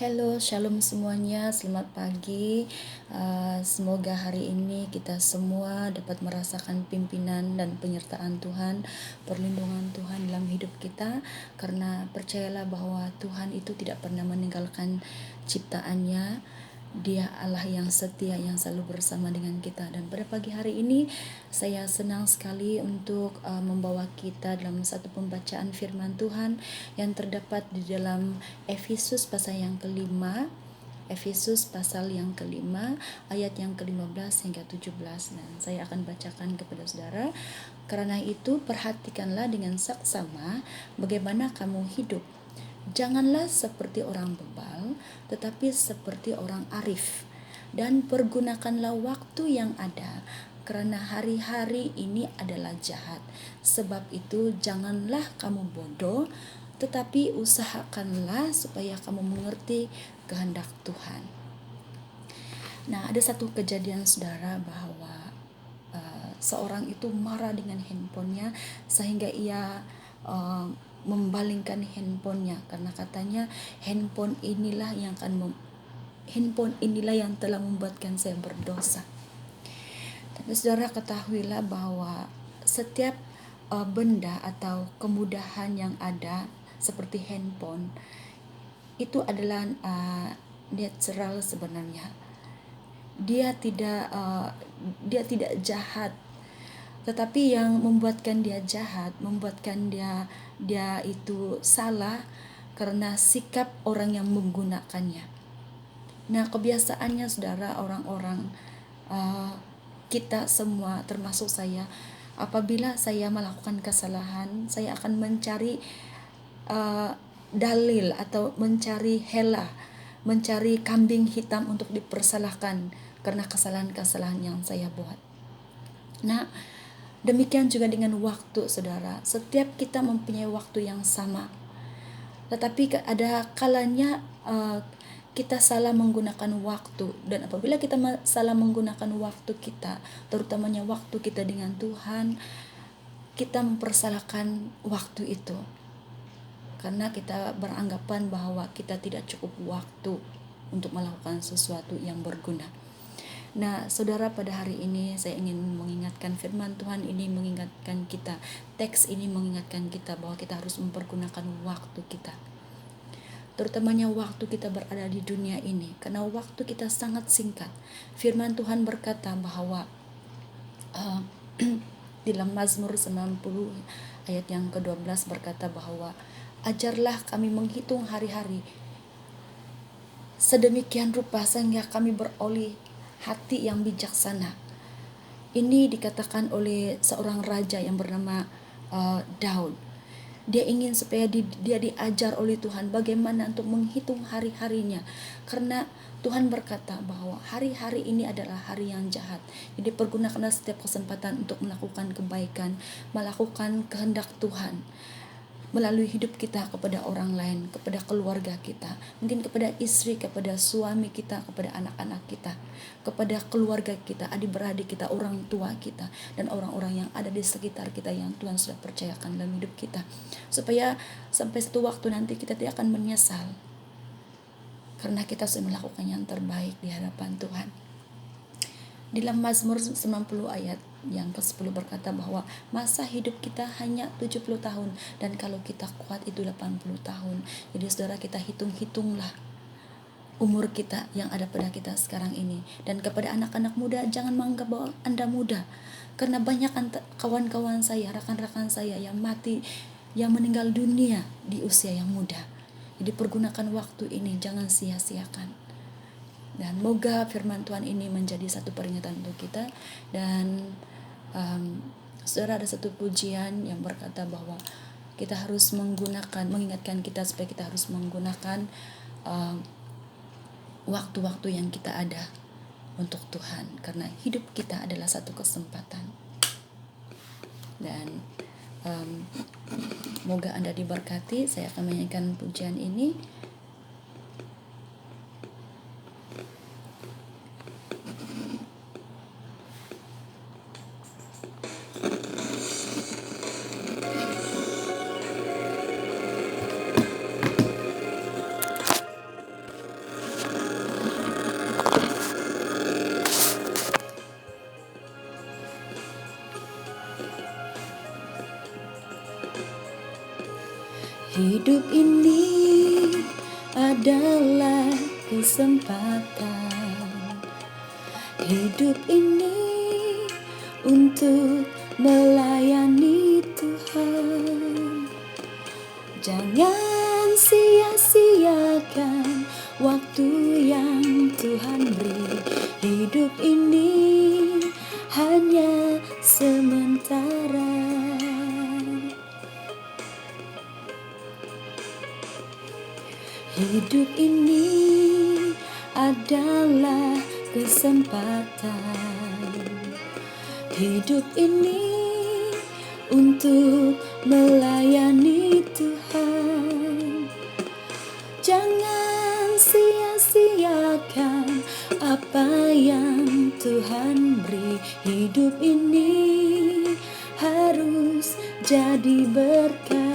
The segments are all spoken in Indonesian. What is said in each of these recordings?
Halo, shalom semuanya. Selamat pagi. Semoga hari ini kita semua dapat merasakan pimpinan dan penyertaan Tuhan, perlindungan Tuhan dalam hidup kita. Karena percayalah bahwa Tuhan itu tidak pernah meninggalkan ciptaannya. Dia Allah yang setia, yang selalu bersama dengan kita. Dan pada pagi hari ini saya senang sekali untuk membawa kita dalam satu pembacaan firman Tuhan yang terdapat di dalam Efesus pasal yang kelima, Efesus pasal yang kelima, ayat yang ke-15 hingga 17. Dan saya akan bacakan kepada saudara. Karena itu perhatikanlah dengan saksama bagaimana kamu hidup. Janganlah seperti orang bebal, tetapi seperti orang arif. Dan pergunakanlah waktu yang ada, karena hari-hari ini adalah jahat. Sebab itu janganlah kamu bodoh, tetapi usahakanlah supaya kamu mengerti kehendak Tuhan. Nah, ada satu kejadian saudara bahwa seorang itu marah dengan handphonenya sehingga ia membalingkan handphonenya karena katanya handphone inilah yang telah membuatkan saya berdosa. Tapi saudara ketahuilah bahwa setiap benda atau kemudahan yang ada seperti handphone itu adalah natural sebenarnya. Dia tidak jahat, tetapi yang membuatkan dia jahat, membuatkan dia itu salah karena sikap orang yang menggunakannya. Nah, kebiasaannya saudara, orang-orang kita semua termasuk saya, apabila saya melakukan kesalahan, saya akan mencari dalil atau mencari mencari kambing hitam untuk dipersalahkan karena kesalahan-kesalahan yang saya buat. Nah, demikian juga dengan waktu saudara. Setiap kita mempunyai waktu yang sama, tetapi ada kalanya kita salah menggunakan waktu. Dan apabila kita salah menggunakan waktu kita, terutamanya waktu kita dengan Tuhan, kita mempersalahkan waktu itu karena kita beranggapan bahwa kita tidak cukup waktu untuk melakukan sesuatu yang berguna. Nah, saudara, pada hari ini saya ingin mengingatkan firman Tuhan ini, mengingatkan kita, teks ini mengingatkan kita bahwa kita harus mempergunakan waktu kita, terutamanya waktu kita berada di dunia ini, karena waktu kita sangat singkat. Firman Tuhan berkata bahwa dalam Mazmur 90 ayat yang ke-12 berkata bahwa ajarlah kami menghitung hari-hari sedemikian rupa sehingga kami beroleh hati yang bijaksana. Ini dikatakan oleh seorang raja yang bernama Daud. Dia ingin supaya dia diajar oleh Tuhan bagaimana untuk menghitung hari-harinya, karena Tuhan berkata bahwa hari-hari ini adalah hari yang jahat. Jadi pergunakanlah setiap kesempatan untuk melakukan kebaikan, melakukan kehendak Tuhan melalui hidup kita kepada orang lain, kepada keluarga kita, mungkin kepada istri, kepada suami kita, kepada anak-anak kita, kepada keluarga kita, adik-beradik kita, orang tua kita, dan orang-orang yang ada di sekitar kita yang Tuhan sudah percayakan dalam hidup kita, supaya sampai satu waktu nanti kita tidak akan menyesal karena kita sudah melakukan yang terbaik di hadapan Tuhan. Di dalam Mazmur 90 ayat yang ke-10 berkata bahwa masa hidup kita hanya 70 tahun dan kalau kita kuat itu 80 tahun. Jadi saudara, kita hitunglah umur kita yang ada pada kita sekarang ini. Dan kepada anak-anak muda, jangan menganggap bahwa Anda muda, karena banyak kawan-kawan saya, rekan-rekan saya yang mati, yang meninggal dunia di usia yang muda. Jadi pergunakan waktu ini, jangan sia-siakan. Dan moga firman Tuhan ini menjadi satu peringatan untuk kita. Dan saudara, ada satu pujian yang berkata bahwa kita harus mengingatkan kita supaya kita harus menggunakan waktu-waktu yang kita ada untuk Tuhan, karena hidup kita adalah satu kesempatan. Dan moga Anda diberkati. Saya akan menyanyikan pujian ini. Hidup ini adalah kesempatan. Hidup ini untuk melayani Tuhan. Jangan sia-siakan waktu yang Tuhan beri. Hidup ini hanya sementara. Hidup ini adalah kesempatan. Hidup ini untuk melayani Tuhan. Jangan sia-siakan apa yang Tuhan beri. Hidup ini harus jadi berkat.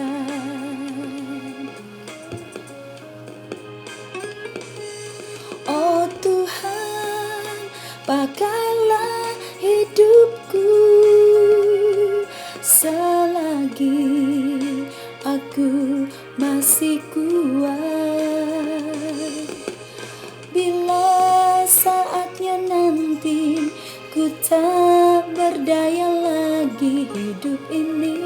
Oh Tuhan, pakailah hidupku selagi aku masih kuat. Bila saatnya nanti ku tak berdaya lagi, hidup ini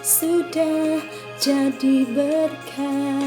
sudah jadi berkat.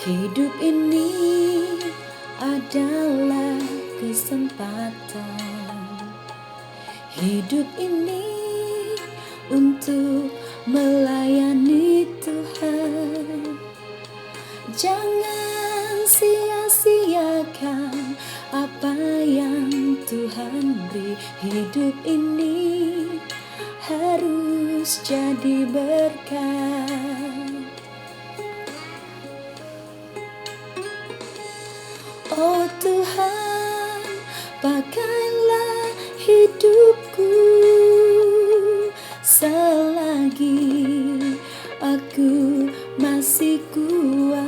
Hidup ini adalah kesempatan. Hidup ini untuk melayani Tuhan. Jangan sia-siakan apa yang Tuhan beri. Hidup ini harus jadi berkat. Oh Tuhan, pakailah hidupku selagi aku masih kuat.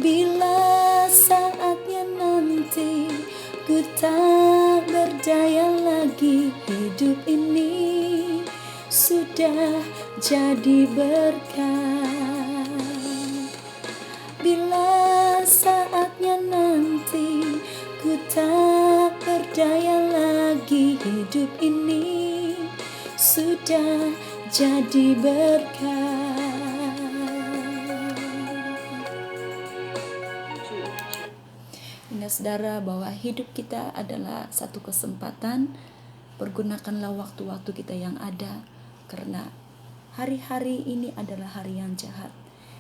Bila saatnya nanti ku tak berdaya lagi, hidup ini sudah jadi berkat. Bila saatnya nanti ku tak berdaya lagi, hidup ini sudah jadi berkat. Ingat saudara bahwa hidup kita adalah satu kesempatan. Pergunakanlah waktu-waktu kita yang ada, karena hari-hari ini adalah hari yang jahat.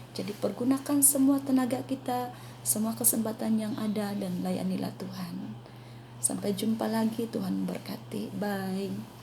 Jadi pergunakan semua tenaga kita, semua kesempatan yang ada, dan layanilah Tuhan. Sampai jumpa lagi, Tuhan berkati. Bye.